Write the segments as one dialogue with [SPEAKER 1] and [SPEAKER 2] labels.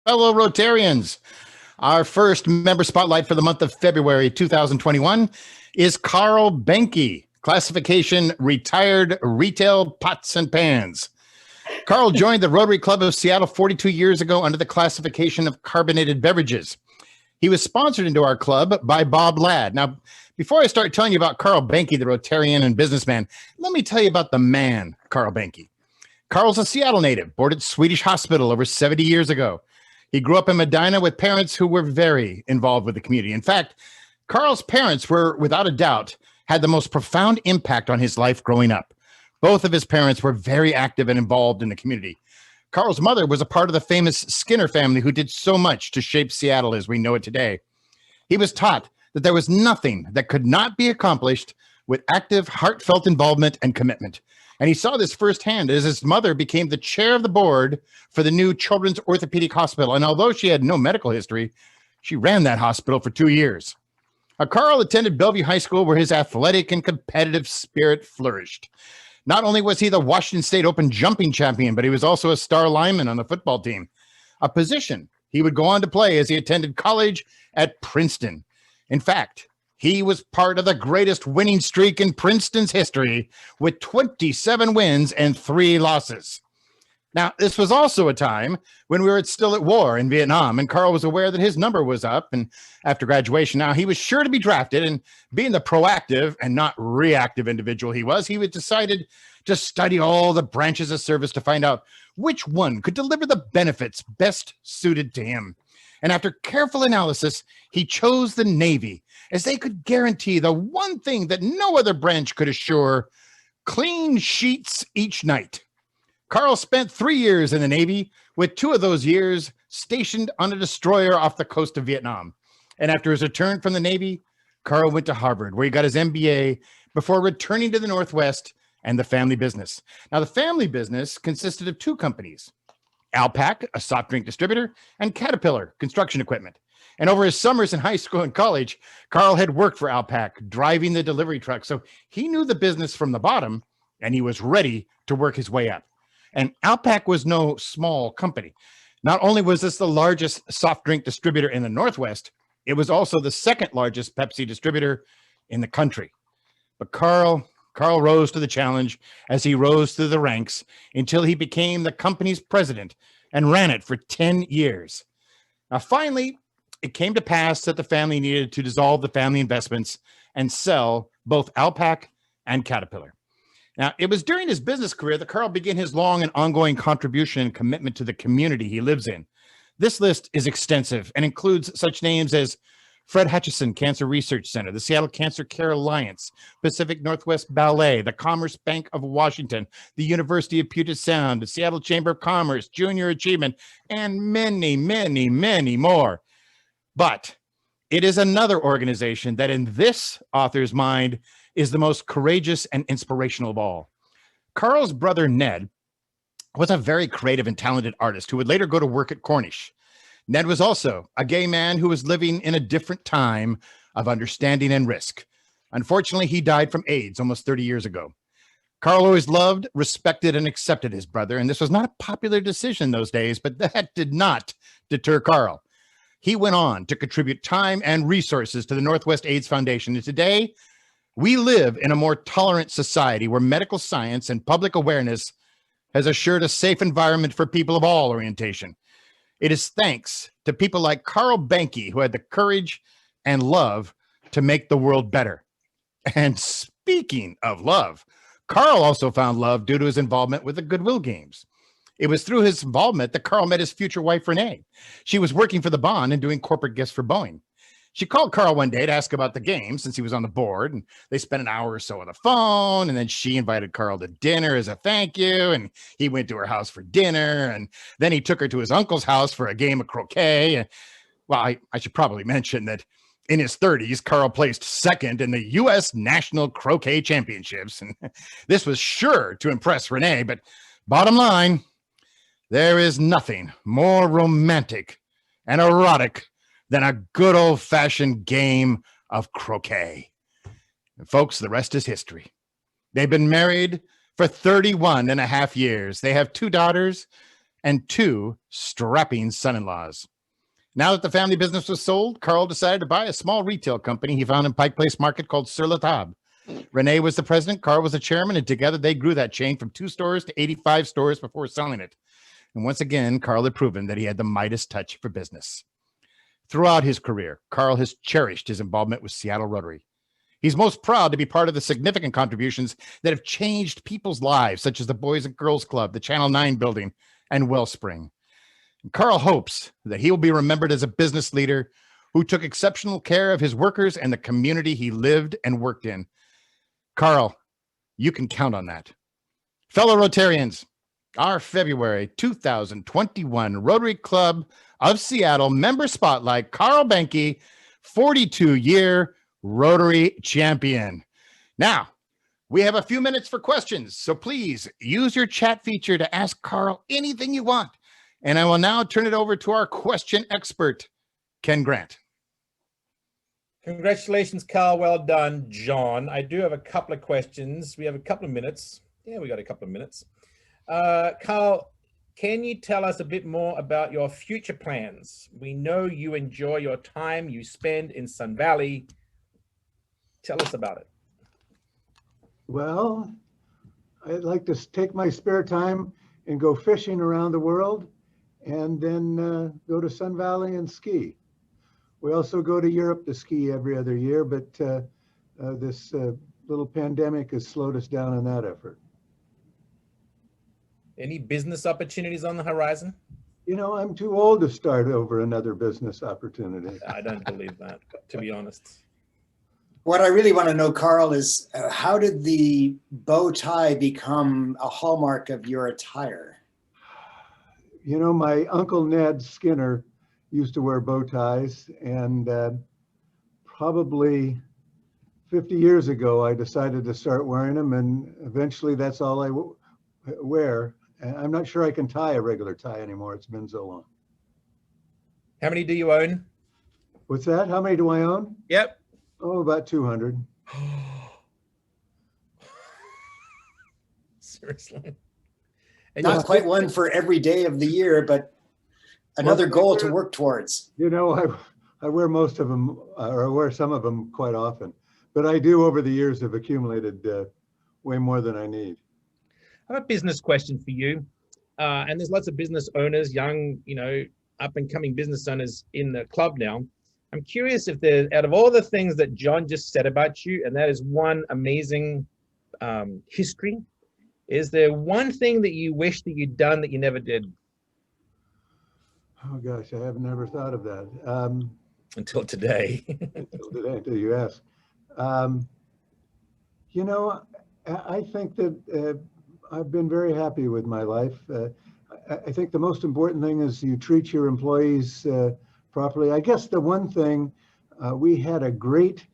[SPEAKER 1] Fellow Rotarians, our first member spotlight for the month of February 2021 is Carl Benke, classification retired retail pots and pans. Carl joined the Rotary Club of Seattle 42 years ago under the classification of carbonated beverages. He was sponsored into our club by Bob Ladd. Now, before I start telling you about Carl Benke, the Rotarian and businessman, let me tell you about the man, Carl Benke. Carl's a Seattle native, born at Swedish Hospital over 70 years ago. He grew up in Medina with parents who were very involved with the community. In fact, Carl's parents were, without a doubt, had the most profound impact on his life growing up. Both of his parents were very active and involved in the community. Carl's mother was a part of the famous Skinner family who did so much to shape Seattle as we know it today. He was taught that there was nothing that could not be accomplished with active, heartfelt involvement and commitment. And he saw this firsthand as his mother became the chair of the board for the new Children's Orthopedic Hospital. And although she had no medical history, she ran that hospital for 2 years. Carl attended Bellevue High School, where his athletic and competitive spirit flourished. Not only was he the Washington State Open jumping champion, but he was also a star lineman on the football team, a position he would go on to play as he attended college at Princeton. In fact, he was part of the greatest winning streak in Princeton's history with 27 wins and 3 losses. Now, this was also a time when we were still at war in Vietnam, and Carl was aware that his number was up. And after graduation, now he was sure to be drafted. And being the proactive and not reactive individual he was, decided to study all the branches of service to find out which one could deliver the benefits best suited to him. And after careful analysis, he chose the Navy, as they could guarantee the one thing that no other branch could assure: clean sheets each night. Carl spent 3 years in the Navy, with 2 of those years stationed on a destroyer off the coast of Vietnam. And after his return from the Navy, Carl went to Harvard, where he got his MBA before returning to the Northwest and the family business. Now, the family business consisted of 2 companies: Alpac, a soft drink distributor, and Caterpillar, construction equipment. And over his summers in high school and college, Carl had worked for Alpac, driving the delivery truck. So he knew the business from the bottom, and he was ready to work his way up. And Alpac was no small company. Not only was this the largest soft drink distributor in the Northwest, it was also the second largest Pepsi distributor in the country. But Carl rose to the challenge as he rose through the ranks until he became the company's president and ran it for 10 years. Now, finally, it came to pass that the family needed to dissolve the family investments and sell both Alpac and Caterpillar. Now, it was during his business career that Carl began his long and ongoing contribution and commitment to the community he lives in. This list is extensive and includes such names as Fred Hutchison Cancer Research Center, the Seattle Cancer Care Alliance, Pacific Northwest Ballet, the Commerce Bank of Washington, the University of Puget Sound, the Seattle Chamber of Commerce, Junior Achievement, and many, many, many more. But it is another organization that in this author's mind is the most courageous and inspirational of all. Carl's brother, Ned, was a very creative and talented artist who would later go to work at Cornish. Ned was also a gay man who was living in a different time of understanding and risk. Unfortunately, he died from AIDS almost 30 years ago. Carl always loved, respected, and accepted his brother, and this was not a popular decision those days, but that did not deter Carl. He went on to contribute time and resources to the Northwest AIDS Foundation, and today, we live in a more tolerant society where medical science and public awareness has assured a safe environment for people of all orientation. It is thanks to people like Carl Benke who had the courage and love to make the world better. And speaking of love, Carl also found love due to his involvement with the Goodwill Games. It was through his involvement that Carl met his future wife, Renee. She was working for the Bond and doing corporate gifts for Boeing. She called Carl one day to ask about the game since he was on the board, and they spent an hour or so on the phone, and then she invited Carl to dinner as a thank you, and he went to her house for dinner, and then he took her to his uncle's house for a game of croquet. Well, I should probably mention that in his 30s, Carl placed second in the U.S. National Croquet Championships, and this was sure to impress Renee, but bottom line, there is nothing more romantic and erotic than a good old-fashioned game of croquet. And folks, the rest is history. They've been married for 31 and a half years. They have 2 daughters and 2 strapping son-in-laws. Now that the family business was sold, Carl decided to buy a small retail company he found in Pike Place Market called Sur La Table. Renee was the president, Carl was the chairman, and together they grew that chain from 2 stores to 85 stores before selling it. And once again, Carl had proven that he had the Midas touch for business. Throughout his career, Carl has cherished his involvement with Seattle Rotary. He's most proud to be part of the significant contributions that have changed people's lives, such as the Boys and Girls Club, the Channel 9 building, and Wellspring. Carl hopes that he will be remembered as a business leader who took exceptional care of his workers and the community he lived and worked in. Carl, you can count on that. Fellow Rotarians, our February 2021 Rotary Club of Seattle member spotlight, Carl Benke, 42-year Rotary champion. Now, we have a few minutes for questions, so please use your chat feature to ask Carl anything you want. And I will now turn it over to our question expert, Ken Grant.
[SPEAKER 2] Congratulations, Carl. Well done, John. I do have a couple of questions. We have a couple of minutes. Yeah, we got a couple of minutes. Carl, can you tell us a bit more about your future plans? We know you enjoy your time you spend in Sun Valley. Tell us about it.
[SPEAKER 3] Well, I'd like to take my spare time and go fishing around the world, and then go to Sun Valley and ski. We also go to Europe to ski every other year, but this little pandemic has slowed us down in that effort.
[SPEAKER 2] Any business opportunities on the horizon?
[SPEAKER 3] You know, I'm too old to start over another business opportunity.
[SPEAKER 2] I don't believe that, to be honest.
[SPEAKER 4] What I really want to know, Carl, is how did the bow tie become a hallmark of your attire?
[SPEAKER 3] You know, my Uncle Ned Skinner used to wear bow ties, and probably 50 years ago, I decided to start wearing them, and eventually that's all I wear. And I'm not sure I can tie a regular tie anymore. It's been so long.
[SPEAKER 2] How many do you own?
[SPEAKER 3] What's that? How many do I own?
[SPEAKER 2] Yep.
[SPEAKER 3] Oh, about 200.
[SPEAKER 2] Seriously. And
[SPEAKER 4] Not quite one for every day of the year, but another goal to work towards.
[SPEAKER 3] You know, I wear most of them, or I wear some of them quite often, but I do over the years have accumulated way more than I need.
[SPEAKER 2] I have a business question for you. And there's lots of business owners, young, you know, up and coming business owners in the club now. I'm curious if there, out of all the things that John just said about you, and that is one amazing history, is there one thing that you wish that you'd done that you never did?
[SPEAKER 3] Oh gosh, I have never thought of that.
[SPEAKER 2] Until today.
[SPEAKER 3] Until you ask. You know, I think that I've been very happy with my life. I think the most important thing is you treat your employees properly. I guess the one thing, we had a great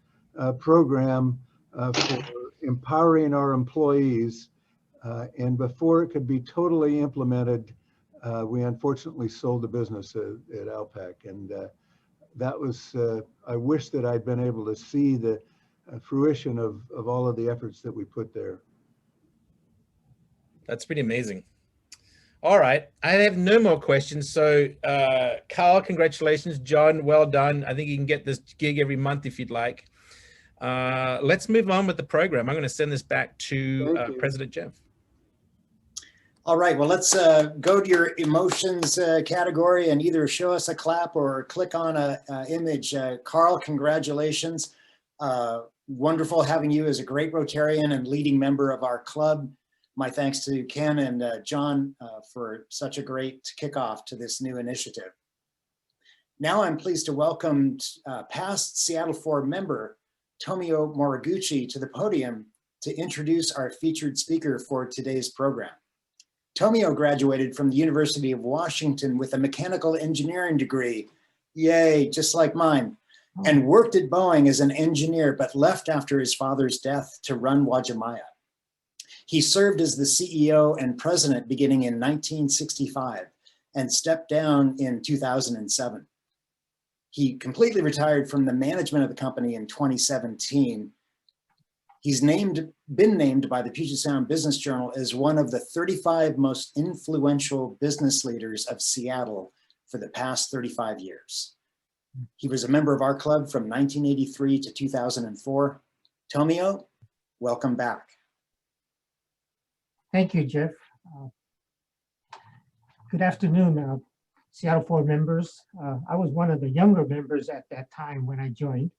[SPEAKER 3] program for empowering our employees, and before it could be totally implemented, we unfortunately sold the business at Alpac, and that was, I wish that I'd been able to see the fruition of all of the efforts that we put there.
[SPEAKER 2] That's pretty amazing. All right, I have no more questions. So Carl, congratulations. John, well done. I think you can get this gig every month if you'd like. Let's move on with the program. I'm going to send this back to President Jeff.
[SPEAKER 4] All right, well, let's go to your emotions category and either show us a clap or click on an image. Carl, congratulations. Wonderful having you as a great Rotarian and leading member of our club. My thanks to Ken and John for such a great kickoff to this new initiative. Now I'm pleased to welcome past Seattle 4 member Tomio Moriguchi to the podium to introduce our featured speaker for today's program. Tomio graduated from the University of Washington with a mechanical engineering degree, yay, just like mine, and worked at Boeing as an engineer, but left after his father's death to run Uwajimaya. He served as the CEO and president beginning in 1965 and stepped down in 2007. He completely retired from the management of the company in 2017. He's been named by the Puget Sound Business Journal as one of the 35 most influential business leaders of Seattle for the past 35 years. He was a member of our club from 1983 to 2004. Tomio, welcome back.
[SPEAKER 5] Thank you, Jeff. Good afternoon, Seattle 4 members. I was one of the younger members at that time when I joined,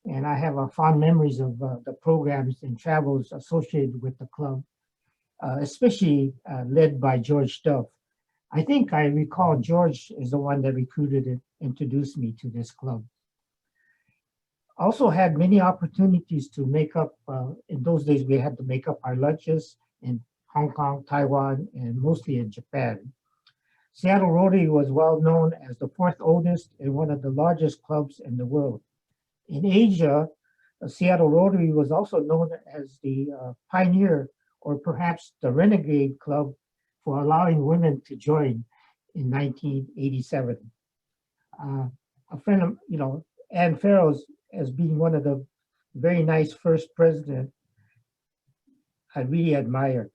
[SPEAKER 5] and I have fond memories of the programs and travels associated with the club, especially led by George Duff. I think I recall George is the one that recruited and introduced me to this club. Also had many opportunities to make up, in those days we had to make up our lunches in Hong Kong, Taiwan, and mostly in Japan. Seattle Rotary was well known as the 4th oldest and one of the largest clubs in the world. In Asia, Seattle Rotary was also known as the pioneer, or perhaps the renegade club, for allowing women to join in 1987. A friend of, Ann Farrows, as being one of the very nice first president, I really admire.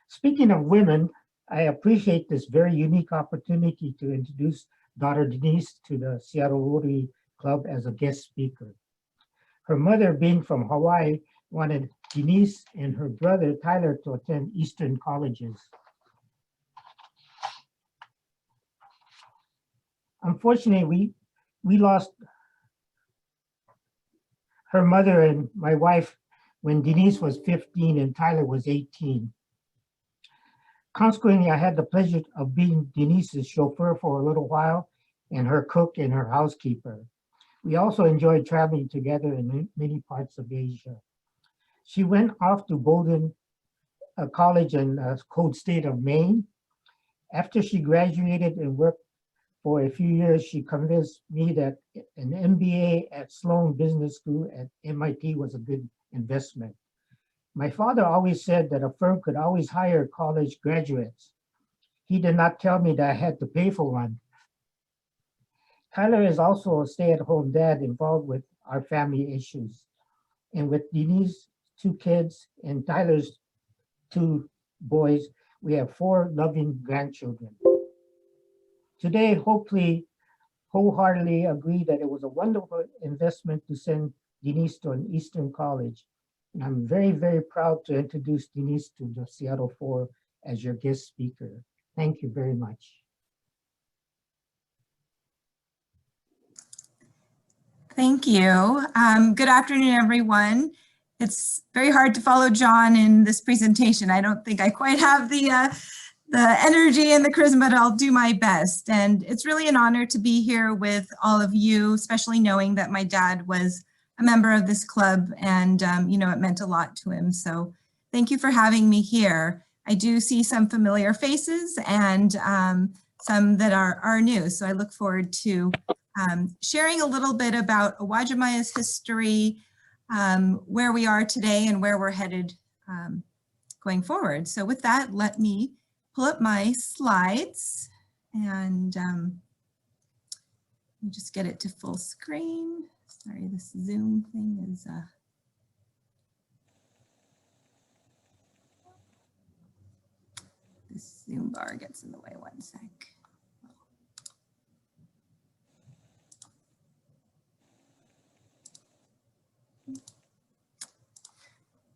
[SPEAKER 5] Speaking of women, I appreciate this very unique opportunity to introduce daughter Denise to the Seattle Rotary Club as a guest speaker. Her mother, being from Hawaii, wanted Denise and her brother Tyler to attend Eastern colleges. Unfortunately, we lost her mother and my wife when Denise was 15 and Tyler was 18. Consequently, I had the pleasure of being Denise's chauffeur for a little while and her cook and her housekeeper. We also enjoyed traveling together in many parts of Asia. She went off to Bowdoin College in the cold state of Maine. After she graduated and worked for a few years, she convinced me that an MBA at Sloan Business School at MIT was a good investment. My father always said that a firm could always hire college graduates. He did not tell me that I had to pay for one. Tyler is also a stay-at-home dad involved with our family issues. And with Denise's 2 kids and Tyler's 2 boys, we have 4 loving grandchildren. Today, hopefully, wholeheartedly agree that it was a wonderful investment to send Denise to an Eastern college. And I'm very, very proud to introduce Denise to the Seattle 4 as your guest speaker. Thank you very much.
[SPEAKER 6] Thank you. Good afternoon, everyone. It's very hard to follow John in this presentation. I don't think I quite have the energy and the charisma, but I'll do my best. And it's really an honor to be here with all of you, especially knowing that my dad was a member of this club and, it meant a lot to him. So thank you for having me here. I do see some familiar faces and some that are new. So I look forward to sharing a little bit about Uwajimaya's history, where we are today and where we're headed going forward. So with that, let me pull up my slides and let me just get it to full screen. Sorry, this Zoom thing is this Zoom bar gets in the way. One sec.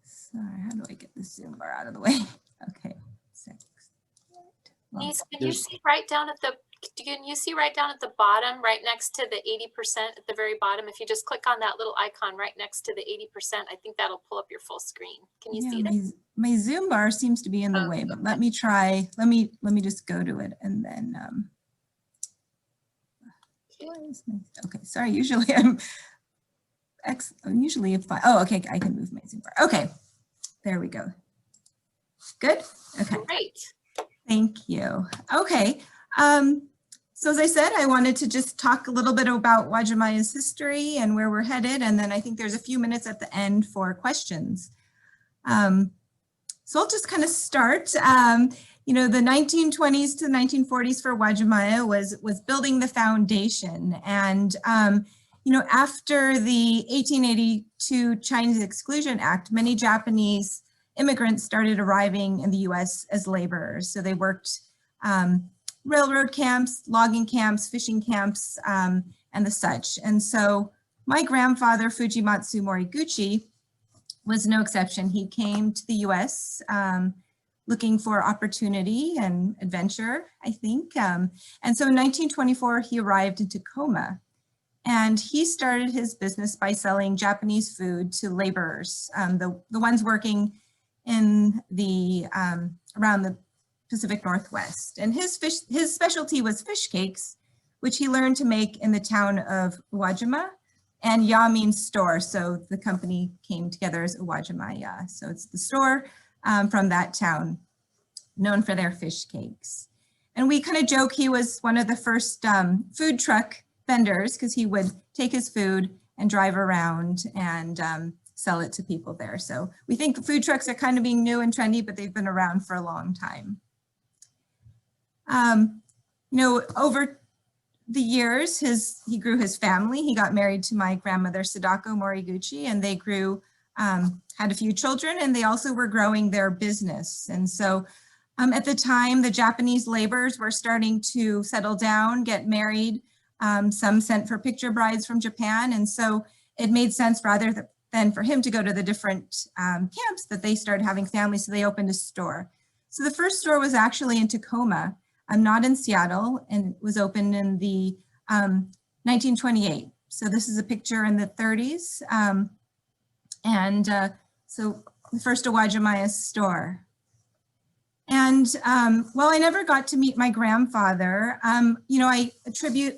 [SPEAKER 6] Sorry, how do I get the Zoom bar out of the way? Okay.
[SPEAKER 7] Denise, can you see right down at the bottom, right next to the 80% at the very bottom? If you just click on that little icon right next to the 80%, I think that'll pull up your full screen. Can you see that?
[SPEAKER 6] My Zoom bar seems to be in the way, but let me try. Let me just go to it and then. Okay, sorry. Usually I'm usually if oh, okay, I can move my Zoom bar. Okay, there we go. Good. Okay.
[SPEAKER 7] Great.
[SPEAKER 6] Thank you. Okay. So as I said, I wanted to just talk a little bit about Uwajimaya's history and where we're headed. And then I think there's a few minutes at the end for questions. So I'll just kind of start. The 1920s to 1940s for Uwajimaya was building the foundation. And, After the 1882 Chinese Exclusion Act, many Japanese immigrants started arriving in the US as laborers. So they worked railroad camps, logging camps, fishing camps, and the such. And so my grandfather, Fujimatsu Moriguchi, was no exception. He came to the US looking for opportunity and adventure, I think. And so in 1924, he arrived in Tacoma. And he started his business by selling Japanese food to laborers, the ones working in the around the Pacific Northwest. And his specialty was fish cakes, which he learned to make in the town of Uwajimaya. And ya means store, so the company came together as Uwajimaya. So it's the store from that town, known for their fish cakes. And we kind of joke he was one of the first food truck vendors, because he would take his food and drive around and sell it to people there. So we think food trucks are kind of being new and trendy, but they've been around for a long time. Over the years, he grew his family. He got married to my grandmother, Sadako Moriguchi, and they grew, had a few children, and they also were growing their business. And so at the time, the Japanese laborers were starting to settle down, get married. Some sent for picture brides from Japan. And so it made sense, rather than for him to go to the different camps, that they started having families, so they opened a store. So the first store was actually in Tacoma, not in Seattle, and it was opened in the 1928. So this is a picture in the 30s. So the first Uwajimaya store. And while I never got to meet my grandfather, I attribute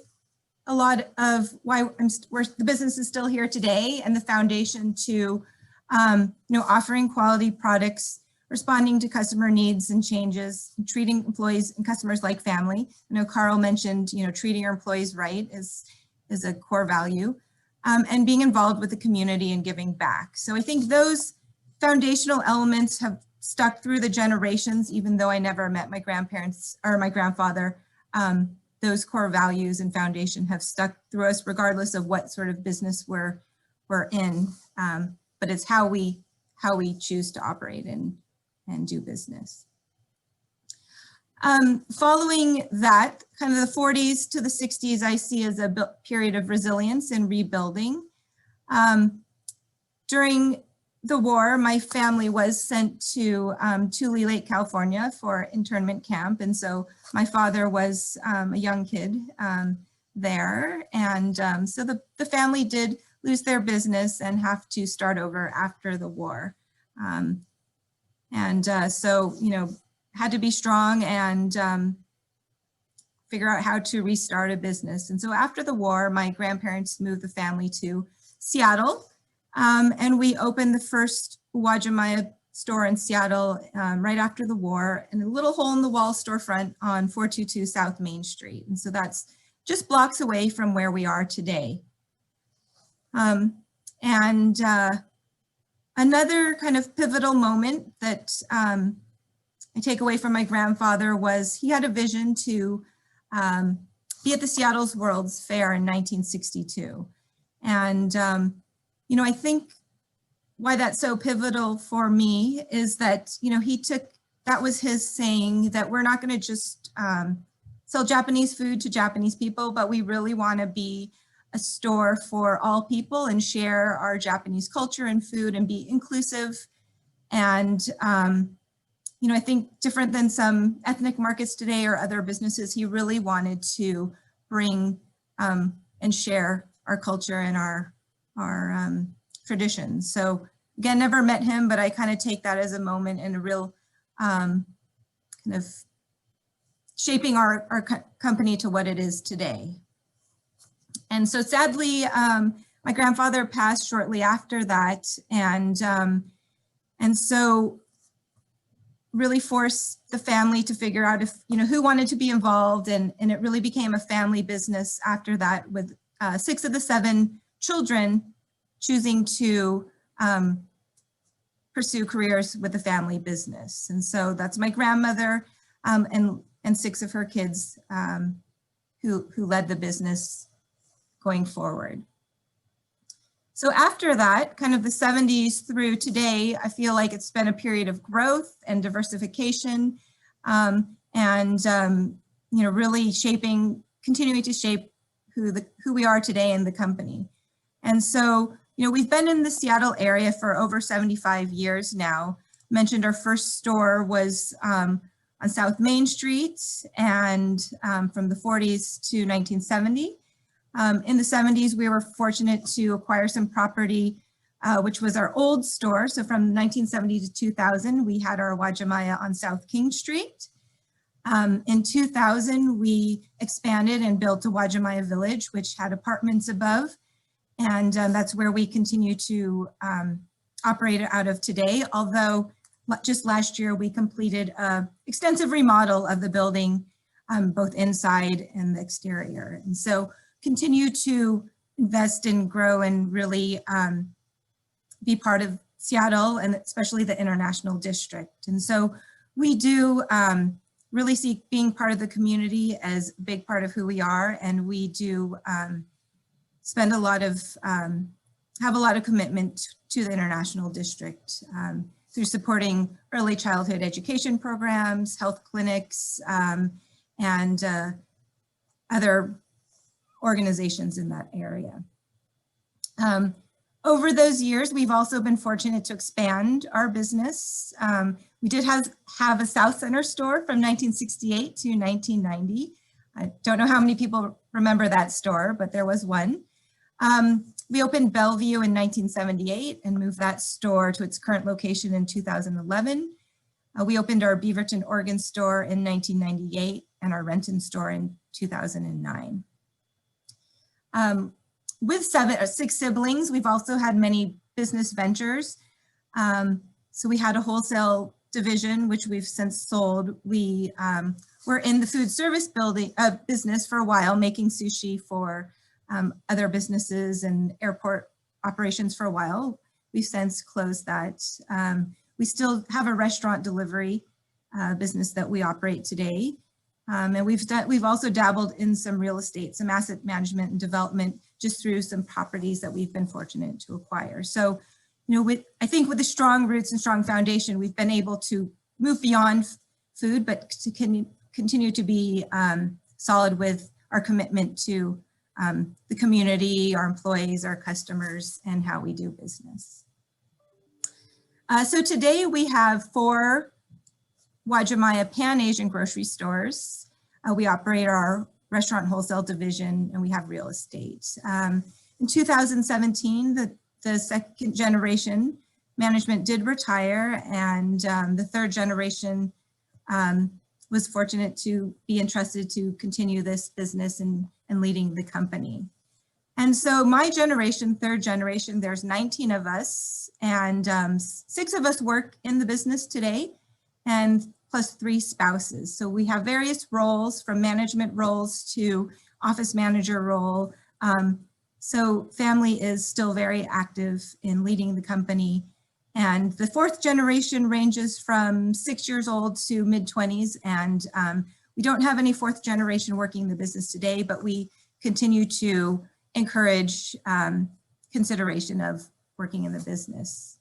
[SPEAKER 6] a lot of why the business is still here today and the foundation to, offering quality products, responding to customer needs and changes, treating employees and customers like family. I know Carl mentioned, treating your employees right is a core value, and being involved with the community and giving back. So I think those foundational elements have stuck through the generations, even though I never met my grandparents or my grandfather. Those core values and foundation have stuck through us regardless of what sort of business we're in. But it's how we choose to operate and do business. Following that, kind of the 40s to the 60s, I see as a period of resilience and rebuilding. During the war, my family was sent to Tule Lake, California for internment camp. And so my father was a young kid there. And so the family did lose their business and have to start over after the war. So, had to be strong and figure out how to restart a business. And so after the war, my grandparents moved the family to Seattle. And we opened the first Uwajimaya store in Seattle right after the war, in a little hole in the wall storefront on 422 South Main Street. And so that's just blocks away from where we are today. Another kind of pivotal moment that I take away from my grandfather was he had a vision to be at the Seattle's World's Fair in 1962. And I think why that's so pivotal for me is that, that was his saying that we're not going to just sell Japanese food to Japanese people, but we really want to be a store for all people and share our Japanese culture and food and be inclusive. And, I think different than some ethnic markets today or other businesses, he really wanted to bring and share our culture and our traditions. So again, never met him, but I kind of take that as a moment and a real kind of shaping our company to what it is today. And so sadly, my grandfather passed shortly after that. And so really forced the family to figure out if, who wanted to be involved. And it really became a family business after that, with 6 of the 7 children choosing to pursue careers with the family business. And so that's my grandmother and 6 of her kids who led the business going forward. So after that, kind of the 70s through today, I feel like it's been a period of growth and diversification, you know, really continuing to shape who we are today in the company. And so, you know, we've been in the Seattle area for over 75 years now. Mentioned our first store was on South Main Street, and from the 40s to 1970. In the 70s, we were fortunate to acquire some property, which was our old store. So from 1970 to 2000, we had our Uwajimaya on South King Street. In 2000, we expanded and built Uwajimaya Village, which had apartments above. And that's where we continue to operate out of today. Although just last year, we completed an extensive remodel of the building, both inside and the exterior. And so continue to invest and grow and really be part of Seattle, and especially the International District. And so we do really see being part of the community as a big part of who we are. And we do spend have a lot of commitment to the International District through supporting early childhood education programs, health clinics, and other organizations in that area. Over those years, we've also been fortunate to expand our business. We did have a South Center store from 1968 to 1990. I don't know how many people remember that store, but there was one. We opened Bellevue in 1978 and moved that store to its current location in 2011. We opened our Beaverton, Oregon store in 1998 and our Renton store in 2009. With 6 siblings, we've also had many business ventures. So we had a wholesale division, which we've since sold. We were in the food service business for a while, making sushi for other businesses and airport operations for a while. We've since closed that. We still have a restaurant delivery business that we operate today. And we've also dabbled in some real estate, some asset management and development, just through some properties that we've been fortunate to acquire. So, you know, I think with the strong roots and strong foundation, we've been able to move beyond food, but to continue to be solid with our commitment to the community, our employees, our customers, and how we do business. So today we have 4 Uwajimaya Pan-Asian grocery stores. We operate our restaurant wholesale division, and we have real estate. In 2017, the second generation management did retire, and the third generation was fortunate to be entrusted to continue this business and leading the company. And so my generation, third generation, there's 19 of us, and 6 of us work in the business today, and plus 3 spouses. So we have various roles, from management roles to office manager role. So family is still very active in leading the company. And the 4th generation ranges from 6 years old to mid-20s. And we don't have any 4th generation working in the business today, but we continue to encourage consideration of working in the business.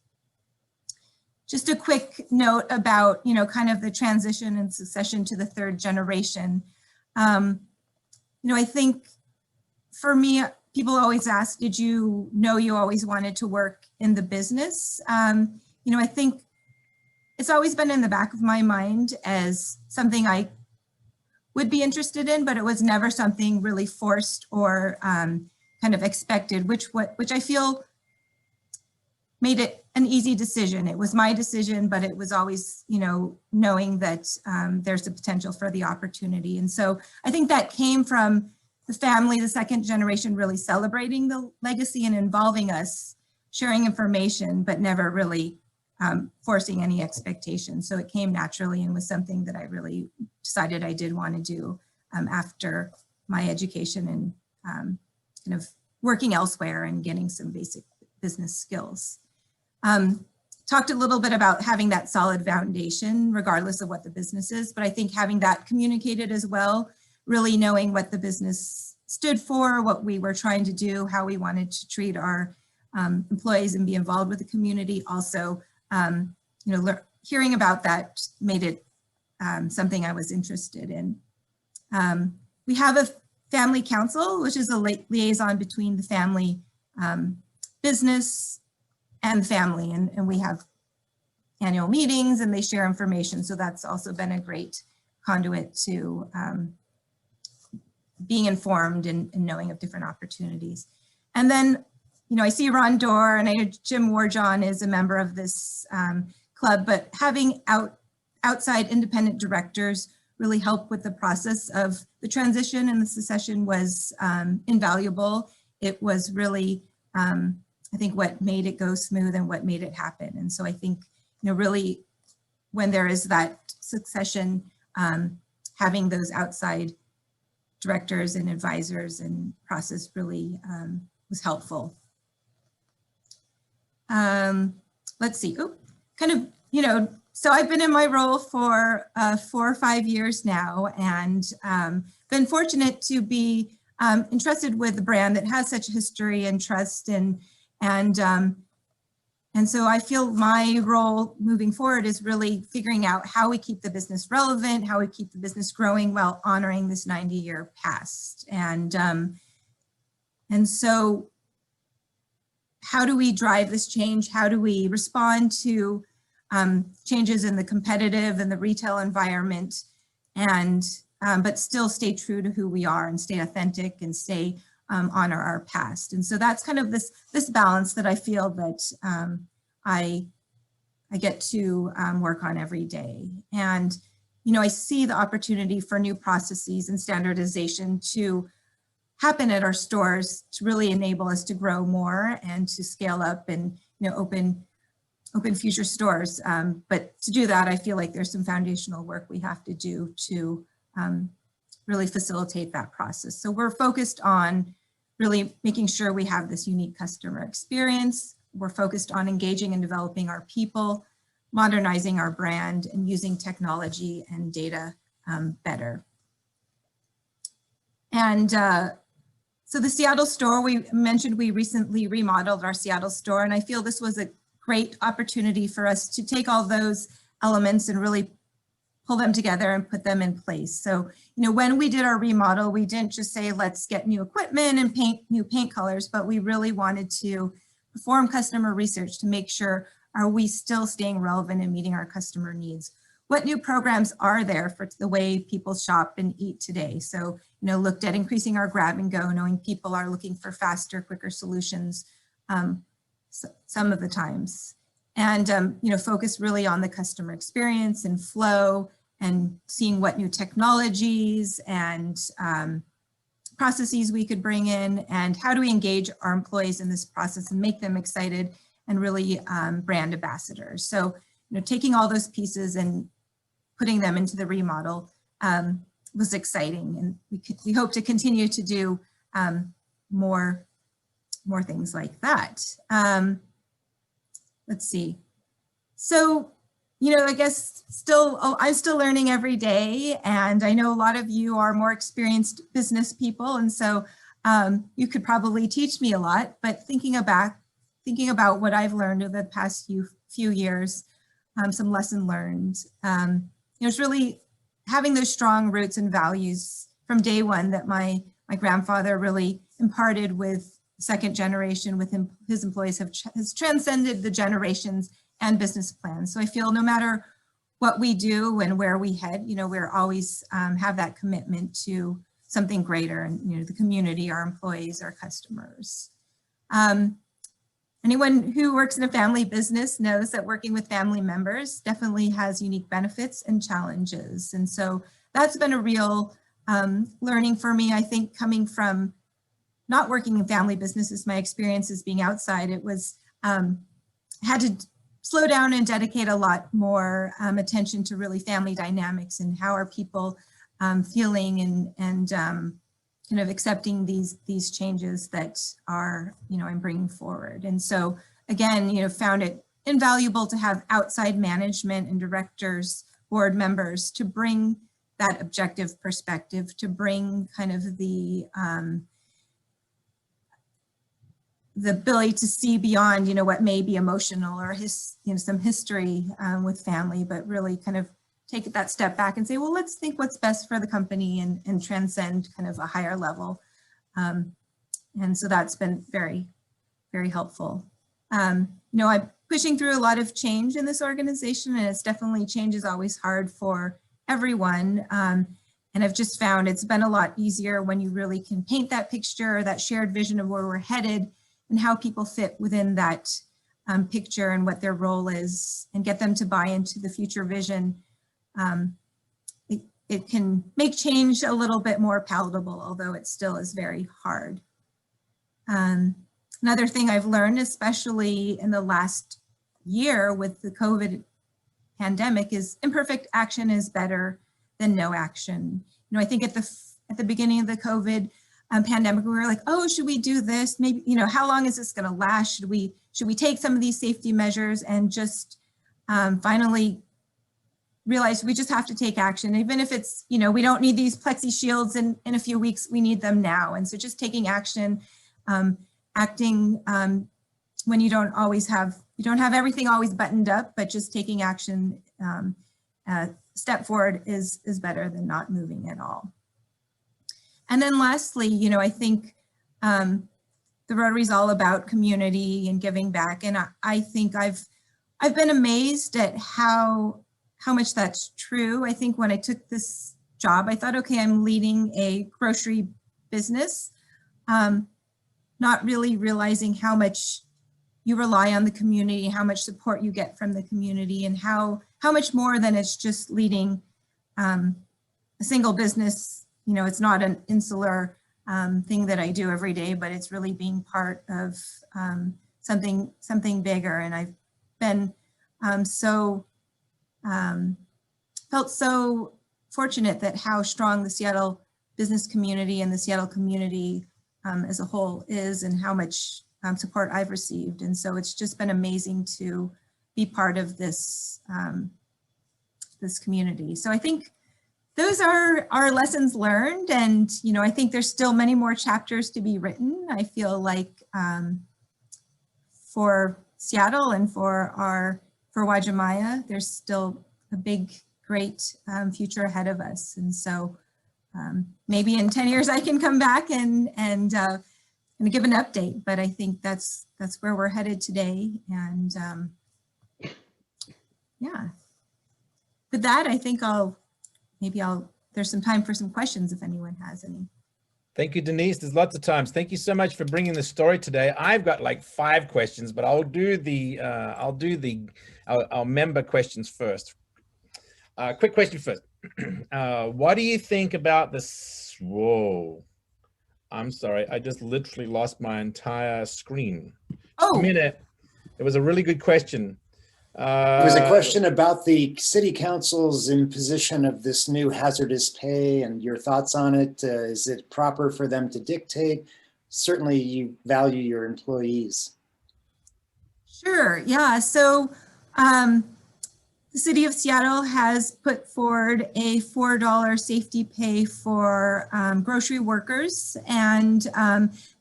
[SPEAKER 6] Just a quick note about, you know, kind of the transition and succession to the 3rd generation. You know, I think for me, people always ask, did you know you always wanted to work in the business? You know, I think it's always been in the back of my mind as something I would be interested in, but it was never something really forced or kind of expected, which I feel made it an easy decision. It was my decision, but it was always, you know, knowing that there's a potential for the opportunity. And so I think that came from the family, the 2nd generation, really celebrating the legacy and involving us, sharing information, but never really forcing any expectations. So it came naturally and was something that I really decided I did want to do after my education and kind of working elsewhere and getting some basic business skills. Talked a little bit about having that solid foundation, regardless of what the business is, but I think having that communicated as well, really knowing what the business stood for, what we were trying to do, how we wanted to treat our employees and be involved with the community. Also, hearing about that made it something I was interested in. We have a family council, which is a liaison between the family, business, and family, and we have annual meetings and they share information. So that's also been a great conduit to being informed and knowing of different opportunities. And then, I see Ron Dorr and I know Jim Warjohn is a member of this club, but having outside independent directors really help with the process of the transition and the succession was invaluable. It was really, I think, what made it go smooth and what made it happen. And so I think, really when there is that succession, having those outside directors and advisors and process really was helpful. Let's see, so I've been in my role for 4 or 5 years now, and been fortunate to be entrusted with a brand that has such history and trust, and so I feel my role moving forward is really figuring out how we keep the business relevant, how we keep the business growing while honoring this 90-year past. And so how do we drive this change? How do we respond to changes in the competitive and the retail environment, and but still stay true to who we are and stay authentic and stay honor our past? And so that's kind of this balance that I feel that I get to work on every day. And I see the opportunity for new processes and standardization to happen at our stores to really enable us to grow more and to scale up and open future stores. But to do that, I feel like there's some foundational work we have to do to really facilitate that process. So we're focused on really making sure we have this unique customer experience. We're focused on engaging and developing our people, modernizing our brand, and using technology and data better. And so the Seattle store, we mentioned we recently remodeled our Seattle store, and I feel this was a great opportunity for us to take all those elements and really pull them together and put them in place. So, when we did our remodel, we didn't just say, let's get new equipment and paint new paint colors, but we really wanted to perform customer research to make sure, are we still staying relevant and meeting our customer needs? What new programs are there for the way people shop and eat today? So, looked at increasing our grab and go, knowing people are looking for faster, quicker solutions some of the times. And, focus really on the customer experience and flow and seeing what new technologies and processes we could bring in, and how do we engage our employees in this process and make them excited and really brand ambassadors. So, taking all those pieces and putting them into the remodel was exciting, and we hope to continue to do more things like that. Let's see. So, I guess I'm still learning every day, and I know a lot of you are more experienced business people, and so you could probably teach me a lot. But thinking about what I've learned over the past few years, some lesson learned. It's really having those strong roots and values from day one that my grandfather really imparted with second generation with his employees has transcended the generations and business plans. So I feel no matter what we do and where we head, we're always have that commitment to something greater, and the community, our employees, our customers. Anyone who works in a family business knows that working with family members definitely has unique benefits and challenges. And so that's been a real learning for me. I think coming from not working in family businesses, my experiences being outside, it was had to slow down and dedicate a lot more attention to really family dynamics and how are people feeling and kind of accepting these changes that are, I'm bringing forward. And so again, found it invaluable to have outside management and directors, board members to bring that objective perspective, to bring kind of the the ability to see beyond, what may be emotional or some history with family, but really kind of take that step back and say, well, let's think what's best for the company and transcend kind of a higher level. And so that's been very, very helpful. I'm pushing through a lot of change in this organization, and it's definitely, change is always hard for everyone. And I've just found it's been a lot easier when you really can paint that picture, that shared vision of where we're headed and how people fit within that picture and what their role is, and get them to buy into the future vision. It can make change a little bit more palatable, although it still is very hard. Another thing I've learned, especially in the last year with the COVID pandemic, is imperfect action is better than no action. I think at the beginning of the COVID pandemic, we were like, oh, should we do this? Maybe, how long is this going to last? Should we take some of these safety measures, and just finally realize we just have to take action, even if it's, we don't need these plexi shields in a few weeks, we need them now. And so just taking action, acting when you don't have everything always buttoned up, but just taking action, step forward is better than not moving at all. And then lastly, I think the Rotary is all about community and giving back. And I think I've been amazed at how much that's true. I think when I took this job, I thought, okay, I'm leading a grocery business, not really realizing how much you rely on the community, how much support you get from the community, and how much more than it's just leading a single business. It's not an insular thing that I do every day, but it's really being part of something bigger. And I've been felt so fortunate that how strong the Seattle business community and the Seattle community as a whole is, and how much support I've received. And so it's just been amazing to be part of this this community. So I think those are our lessons learned. And, I think there's still many more chapters to be written. I feel like for Seattle and for Uwajimaya, there's still a big, great future ahead of us. And so maybe in 10 years I can come back and give an update, but I think that's where we're headed today. And yeah, with that, I think there's some time for some questions if anyone has any.
[SPEAKER 2] Thank you, Denise. There's lots of times. Thank you so much for bringing the story today. I've got like 5 questions, but I'll do our member questions first. Quick question first. What do you think about this? Whoa, I'm sorry. I just literally lost my entire screen.
[SPEAKER 6] Oh,
[SPEAKER 2] a minute. It was a really good question.
[SPEAKER 4] It was a question about the city council's imposition of this new hazardous pay and your thoughts on it. Is it proper for them to dictate? Certainly you value your employees.
[SPEAKER 6] Sure, yeah. So the city of Seattle has put forward a $4 safety pay for grocery workers. And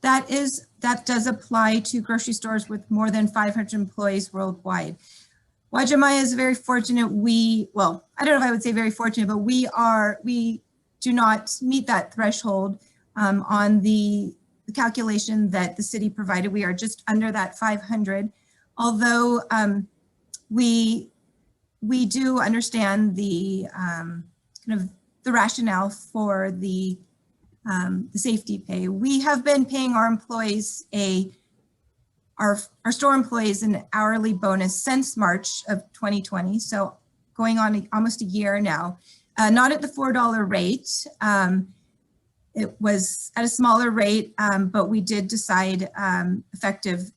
[SPEAKER 6] that does apply to grocery stores with more than 500 employees worldwide. Uwajimaya is very fortunate. Well, I don't know if I would say very fortunate, but we do not meet that threshold on the calculation that the city provided. We are just under that 500, although we do understand the kind of the rationale for the safety pay. We have been paying our employees our store employees an hourly bonus since March of 2020, so going on almost a year now. Not at the $4 rate. It was at a smaller rate, but we did decide effective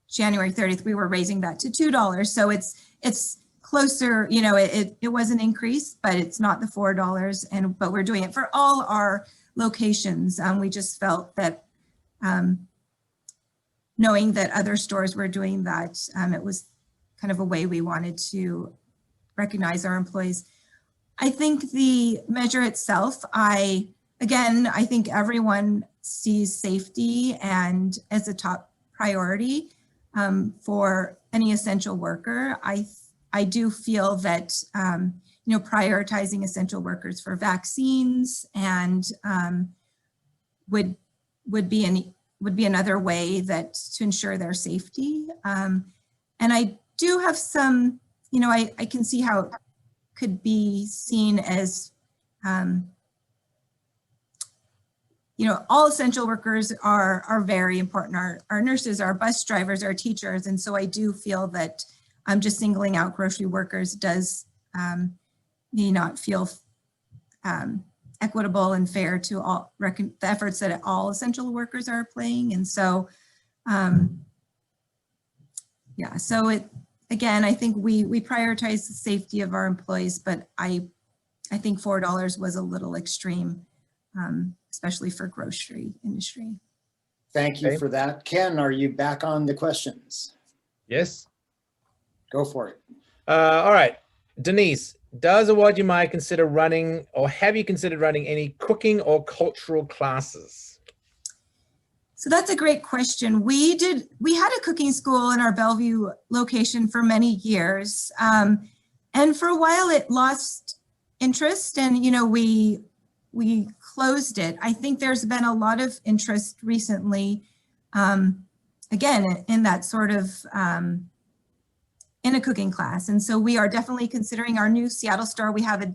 [SPEAKER 6] January 30th, we were raising that to $2. So it's closer, it was an increase, but it's not the $4. But we're doing it for all our locations. We just felt that knowing that other stores were doing that, it was kind of a way we wanted to recognize our employees. I think the measure itself, I think everyone sees safety and as a top priority for any essential worker. I do feel that you know, prioritizing essential workers for vaccines and would be another way that to ensure their safety. And I do have some, you know, I can see how it could be seen as, you know, all essential workers are very important. Our nurses, our bus drivers, our teachers. And so I do feel that just singling out grocery workers does may not feel equitable and fair to all the efforts that all essential workers are playing. And so, yeah, so again, I think we prioritize the safety of our employees, but I think $4 was a little extreme, especially for grocery industry.
[SPEAKER 4] Thank you for that. Ken, are you back on the questions?
[SPEAKER 2] Yes.
[SPEAKER 4] Go for it.
[SPEAKER 2] All right, Denise, does Uwajimaya consider running, or have you considered running any cooking or cultural classes?
[SPEAKER 6] So that's a great question. We had a cooking school in our Bellevue location for many years. And for a while it lost interest and, you know, we closed it. I think there's been a lot of interest recently, again, in that sort of, in a cooking class. And so we are definitely considering our new Seattle store. We have a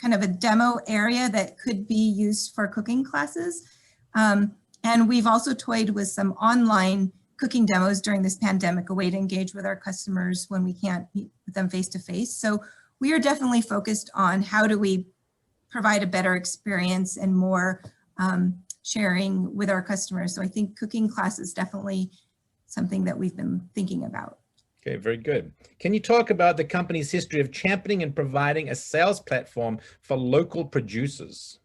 [SPEAKER 6] kind of a demo area that could be used for cooking classes. And we've also toyed with some online cooking demos during this pandemic, a way to engage with our customers when we can't meet with them face to face. So we are definitely focused on how do we provide a better experience and more sharing with our customers. So I think cooking class is definitely something that we've been thinking about.
[SPEAKER 2] Okay, very good. Can you talk about the company's history of championing and providing a sales platform for local producers?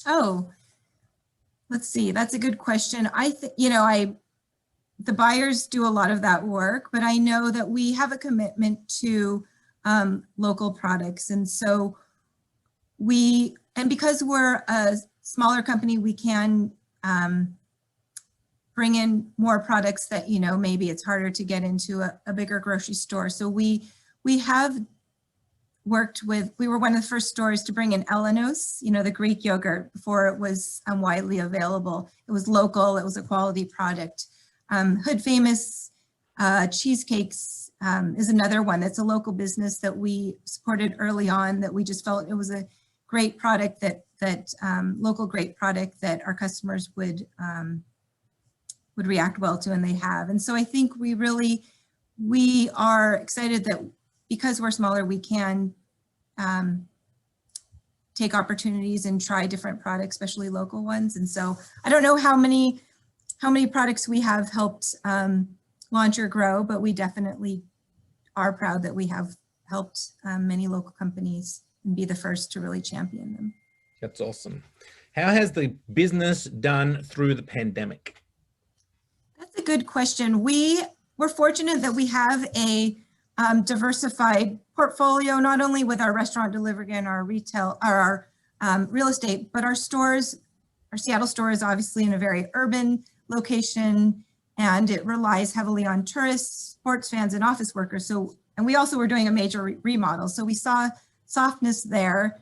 [SPEAKER 6] Oh, let's see. That's a good question. I think, you know, the buyers do a lot of that work, but I know that we have a commitment to local products. And so because we're a smaller company, we can bring in more products that, you know, maybe it's harder to get into a bigger grocery store. So we have worked with, we were one of the first stores to bring in Elenos, you know, the Greek yogurt, before it was widely available. It was local, it was a quality product. Hood Famous Cheesecakes is another one that's a local business that we supported early on, that we just felt it was a great product local great product that our customers would react well to, and they have. And so I think we are excited that because we're smaller, we can take opportunities and try different products, especially local ones. And so I don't know how many products we have helped launch or grow, but we definitely are proud that we have helped many local companies and be the first to really champion them.
[SPEAKER 2] That's awesome. How has the business done through the pandemic?
[SPEAKER 6] That's a good question. We're fortunate that we have a diversified portfolio, not only with our restaurant delivery and our retail, or our real estate, but our stores. Our Seattle store is obviously in a very urban location, and it relies heavily on tourists, sports fans, and office workers. So, and we also were doing a major remodel. So we saw softness there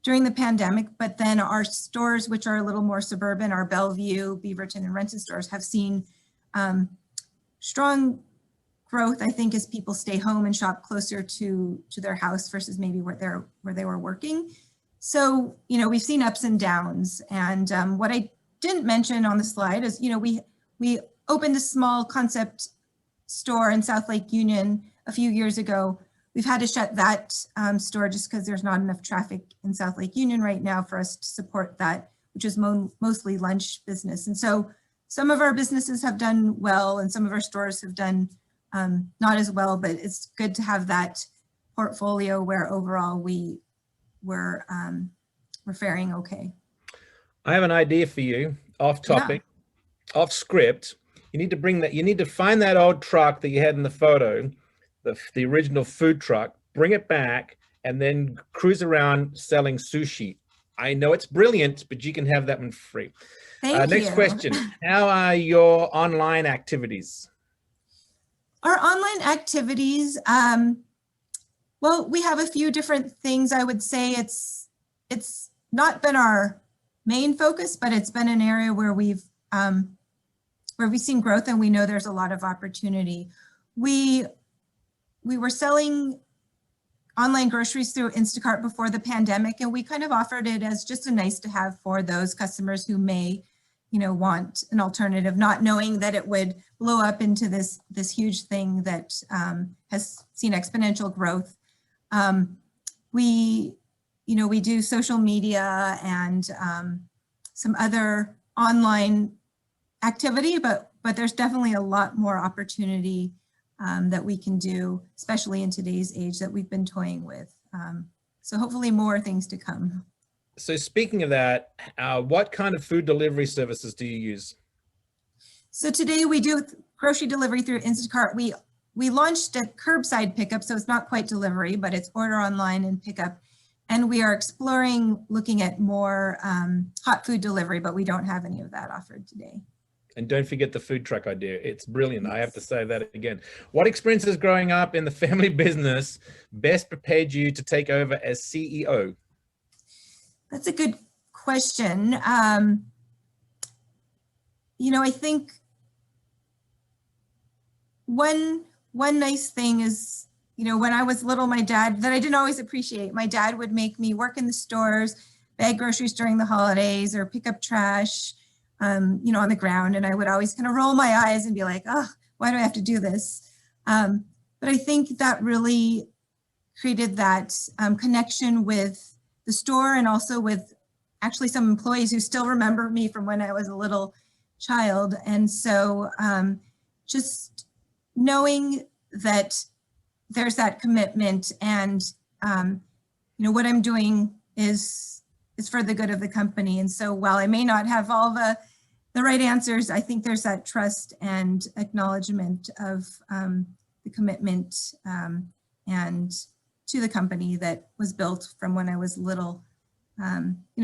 [SPEAKER 6] during the pandemic, but then our stores, which are a little more suburban, our Bellevue, Beaverton, and Renton stores, have seen strong growth, I think, as people stay home and shop closer to their house versus maybe where they were working. So, you know, we've seen ups and downs. And what I didn't mention on the slide is, you know, we opened a small concept store in South Lake Union a few years ago. We've had to shut that store just because there's not enough traffic in South Lake Union right now for us to support that, which is mostly lunch business. And so some of our businesses have done well and some of our stores have done not as well, but it's good to have that portfolio where overall we're faring okay. I
[SPEAKER 2] have an idea for you, off topic, off script. You need to find that old truck that you had in the photo, the original food truck, bring it back, and then cruise around selling sushi I know it's brilliant, but you can have that one free.
[SPEAKER 6] Thank
[SPEAKER 2] Next
[SPEAKER 6] you.
[SPEAKER 2] question. How are your online activities?
[SPEAKER 6] Our online activities, well, we have a few different things. I would say it's not been our main focus, but it's been an area where we've seen growth, and we know there's a lot of opportunity. We were selling online groceries through Instacart before the pandemic, and we kind of offered it as just a nice to have for those customers who may, want an alternative, not knowing that it would blow up into this huge thing that has seen exponential growth. We do social media and some other online activity, but there's definitely a lot more opportunity that we can do, especially in today's age that we've been toying with. So hopefully more things to come.
[SPEAKER 2] So speaking of that, what kind of food delivery services do you use?
[SPEAKER 6] So today we do grocery delivery through Instacart. We launched a curbside pickup, so it's not quite delivery, but it's order online and pickup. And we are exploring looking at more hot food delivery, but we don't have any of that offered today.
[SPEAKER 2] And don't forget the food truck idea. It's brilliant. I have to say that again. What experiences growing up in the family business best prepared you to take over as CEO?
[SPEAKER 6] That's a good question. I think one nice thing is, when I was little, my dad, that I didn't always appreciate, my dad would make me work in the stores, bag groceries during the holidays, or pick up trash, on the ground. And I would always kind of roll my eyes and be like, oh, why do I have to do this? But I think that really created that connection with the store, and also with actually some employees who still remember me from when I was a little child. And so just knowing that there's that commitment, and what I'm doing is for the good of the company. And so while I may not have all the right answers, I think there's that trust and acknowledgement of the commitment and to the company that was built from when I was little.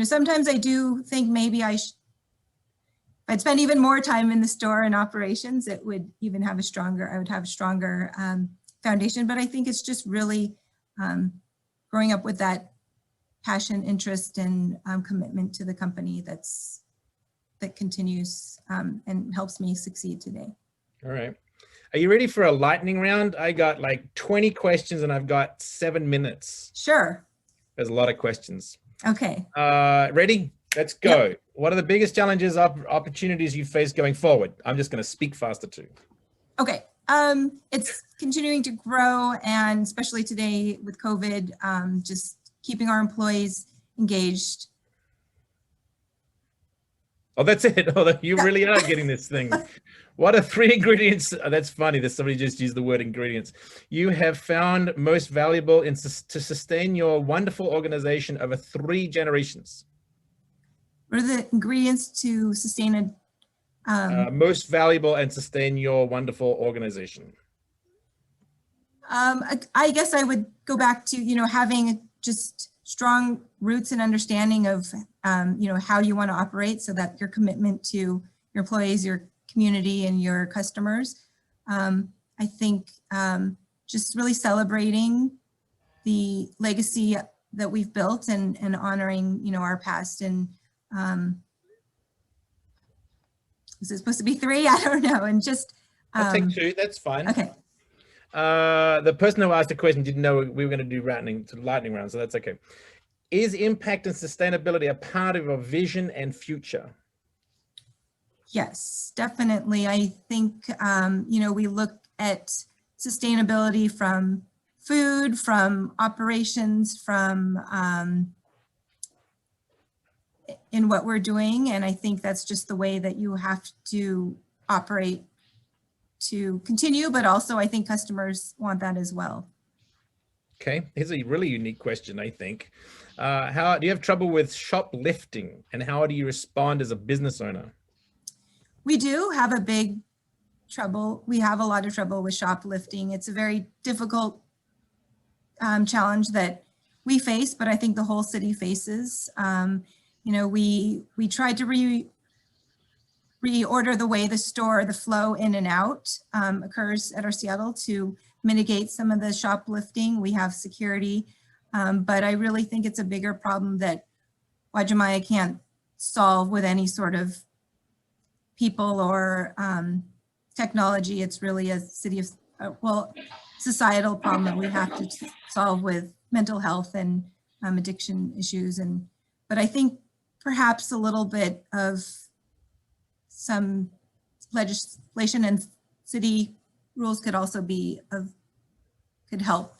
[SPEAKER 6] Sometimes I do think maybe if I'd spend even more time in the store and operations, it would even have I would have a stronger foundation. But I think it's just really growing up with that passion, interest, and commitment to the company that continues and helps me succeed today.
[SPEAKER 2] All right. Are you ready for a lightning round? I got like 20 questions and I've got 7 minutes.
[SPEAKER 6] Sure.
[SPEAKER 2] There's a lot of questions.
[SPEAKER 6] Okay.
[SPEAKER 2] Ready? Let's go.
[SPEAKER 6] Yep.
[SPEAKER 2] What are the biggest challenges, opportunities you face going forward? I'm just going to speak faster too.
[SPEAKER 6] Okay. It's continuing to grow, and especially today with COVID, just keeping our employees engaged.
[SPEAKER 2] Oh, that's it. Oh, you really are getting this thing. What are 3 ingredients? Oh, that's funny that somebody just used the word ingredients. You have found most valuable to sustain your wonderful organization over 3 generations.
[SPEAKER 6] What are the ingredients to sustain a
[SPEAKER 2] most valuable and sustain your wonderful organization?
[SPEAKER 6] I guess I would go back to, having just strong roots and understanding of, how you want to operate, so that your commitment to your employees, your community, and your customers. I think just really celebrating the legacy that we've built, and honoring, our past. And is it supposed to be 3? I don't know. And just
[SPEAKER 2] I'll take 2. That's fine.
[SPEAKER 6] Okay.
[SPEAKER 2] The person who asked the question didn't know we were going to do lightning round, so that's okay. Is impact and sustainability a part of your vision and future?
[SPEAKER 6] Yes, definitely. I think, we look at sustainability from food, from operations, from in what we're doing. And I think that's just the way that you have to operate to continue, but also I think customers want that as well.
[SPEAKER 2] Okay, here's a really unique question, I think. How do you have trouble with shoplifting, and how do you respond as a business owner?
[SPEAKER 6] We do have a big trouble. We have a lot of trouble with shoplifting. It's a very difficult challenge that we face, but I think the whole city faces. You know, we tried to reorder the way the flow in and out occurs at our Seattle to mitigate some of the shoplifting. We have security, but I really think it's a bigger problem that Uwajimaya can't solve with any sort of people or technology. It's really a city of, societal problem that we have to solve with mental health and addiction issues. But I think perhaps a little bit of some legislation and city rules could also could help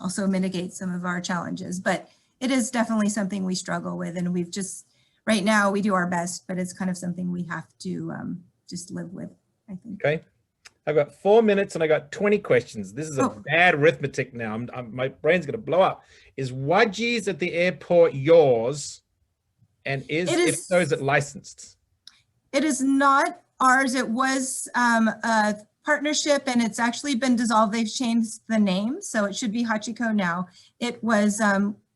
[SPEAKER 6] also mitigate some of our challenges. But it is definitely something we struggle with, and we've just, right now we do our best, but it's kind of something we have to just live with, I think.
[SPEAKER 2] Okay. I've got 4 minutes and I got 20 questions. This is a bad arithmetic now. My brain's going to blow up. Is Waji's at the airport yours? And if so, is it licensed?
[SPEAKER 6] It is not ours. It was a partnership and it's actually been dissolved. They've changed the name, so it should be Hachiko now. It was,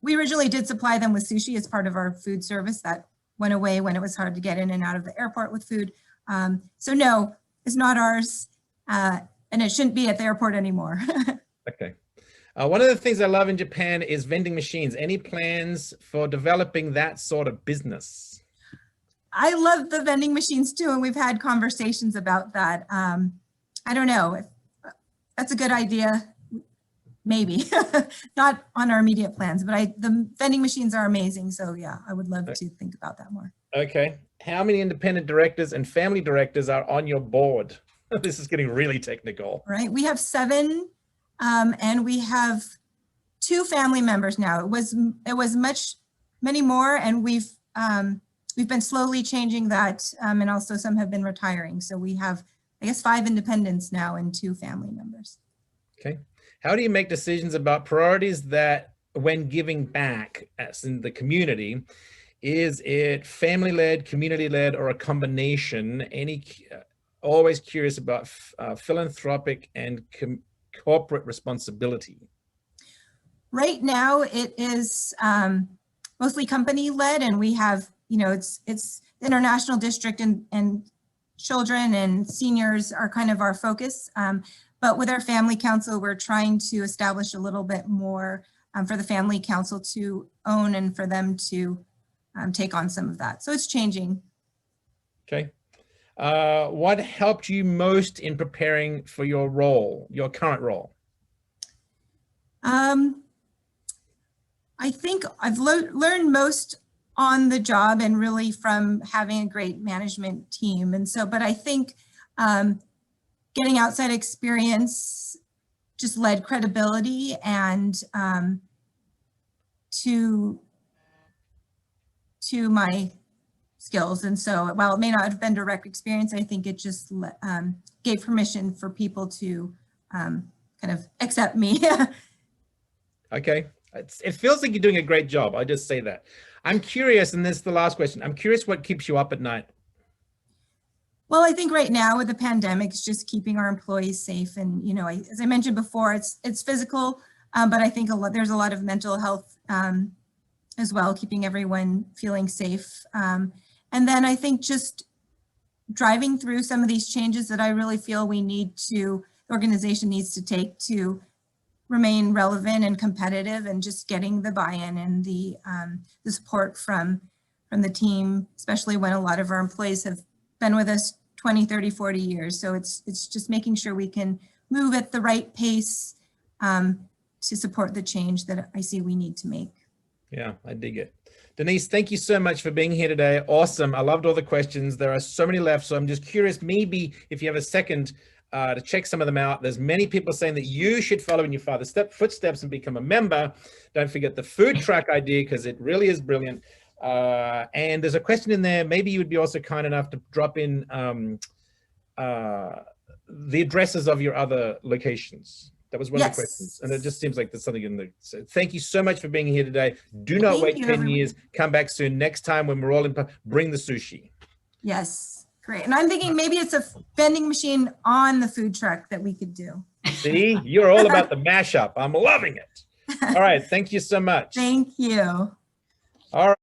[SPEAKER 6] we originally did supply them with sushi as part of our food service. That went away when it was hard to get in and out of the airport with food. So no, it's not ours. And it shouldn't be at the airport anymore.
[SPEAKER 2] Okay. One of the things I love in Japan is vending machines. Any plans for developing that sort of business?
[SPEAKER 6] I love the vending machines too, and we've had conversations about that. I don't know if that's a good idea. Maybe not on our immediate plans, but the vending machines are amazing. So yeah, I would love to think about that more.
[SPEAKER 2] Okay. How many independent directors and family directors are on your board? This is getting really technical.
[SPEAKER 6] Right. We have 7 and we have 2 family members now. It was many more, and we've been slowly changing that, and also some have been retiring. So we have, I guess, 5 independents now and 2 family members.
[SPEAKER 2] Okay. How do you make decisions about priorities that when giving back as in the community? Is it family-led, community-led, or a combination? Always curious about philanthropic and corporate responsibility.
[SPEAKER 6] Right now, it is mostly company-led, and we have, you know, it's the international district, and children and seniors are kind of our focus. But with our family council, we're trying to establish a little bit more for the family council to own and for them to take on some of that. So it's changing.
[SPEAKER 2] Okay. What helped you most in preparing for your role, your current role?
[SPEAKER 6] I think I've learned most on the job and really from having a great management team. And so, but I think getting outside experience just led credibility and to my skills. And so while it may not have been direct experience, I think it just gave permission for people to kind of accept me.
[SPEAKER 2] Okay. It feels like you're doing a great job. I just say that. I'm curious, and this is the last question. I'm curious what keeps you up at night.
[SPEAKER 6] Well, I think right now with the pandemic, it's just keeping our employees safe. And, you know, as I mentioned before, it's physical, but I think there's a lot of mental health as well, keeping everyone feeling safe. And then I think just driving through some of these changes that I really feel the organization needs to take to remain relevant and competitive, and just getting the buy-in and the support from the team, especially when a lot of our employees have been with us 20, 30, 40 years. So it's just making sure we can move at the right pace to support the change that I see we need to make.
[SPEAKER 2] Yeah, I dig it. Denise, thank you so much for being here today. Awesome. I loved all the questions. There are so many left. So I'm just curious, maybe if you have a second to check some of them out. There's many people saying that you should follow in your father's footsteps and become a member. Don't forget the food truck idea, because it really is brilliant. And there's a question in there. Maybe you would be also kind enough to drop in the addresses of your other locations. That was one of the questions. And it just seems like there's something in there. So thank you so much for being here today. Do not wait 10 years. Come back soon. Next time when we're all in, bring the sushi.
[SPEAKER 6] Yes, great. And I'm thinking maybe it's a vending machine on the food truck that we could do.
[SPEAKER 2] See, you're all about the mashup. I'm loving it. All right. Thank you so much.
[SPEAKER 6] Thank you.
[SPEAKER 2] All right.